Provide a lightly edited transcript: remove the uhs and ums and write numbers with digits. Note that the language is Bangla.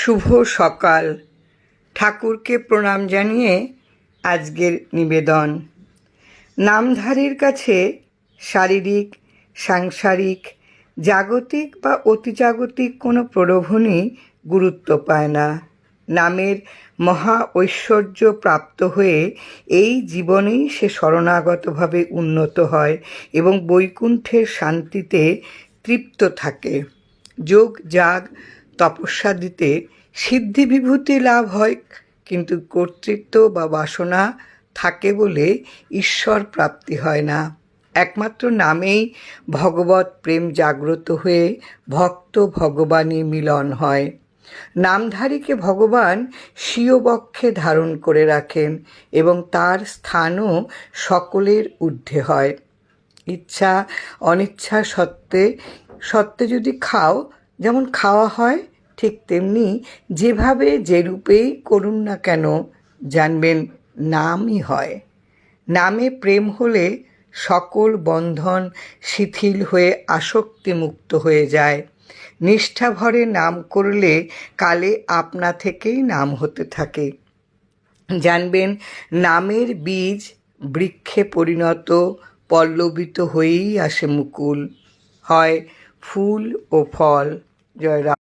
শুভ সকাল। ঠাকুরকে প্রণাম জানিয়ে আজকের নিবেদন। নামধারীর কাছে শারীরিক, সাংসারিক, জাগতিক বা অতিজাগতিক কোনো প্রলোভনই গুরুত্ব পায় না। নামের মহা ঐশ্বর্য প্রাপ্ত হয়ে এই জীবনেই সে শরণাগতভাবে উন্নত হয় এবং বৈকুণ্ঠের শান্তিতে তৃপ্ত থাকে। যোগ যাগ তপস্যা দিতে সিদ্ধি বিভূতি লাভ হয়, কিন্তু কর্তৃত্ব বা বাসনা থাকে বলে ঈশ্বর প্রাপ্তি হয় না। একমাত্র নামেই ভগবৎ প্রেম জাগ্রত হয়ে ভক্ত ভগবানী মিলন হয়। নামধারীকে ভগবান স্বীয় বক্ষে ধারণ করে রাখেন এবং তার স্থানও সকলের ঊর্ধ্বে হয়। ইচ্ছা অনিচ্ছা সত্ত্বে যদি খাও, যেমন খাওয়া হয়, ঠিক তেমনি যেভাবে যেরূপেই করুন না কেন, জানবেন নামই হয়। নামে প্রেম হলে সকল বন্ধন শিথিল হয়ে আসক্তি মুক্ত হয়ে যায়। নিষ্ঠা ভরে নাম করলে কালে আপনা থেকেই নাম হতে থাকে। জানবেন নামের বীজ বৃক্ষে পরিণত, পল্লবিত হয়েই আসে মুকুল, হয় ফুল ও ফল। জয় রাম।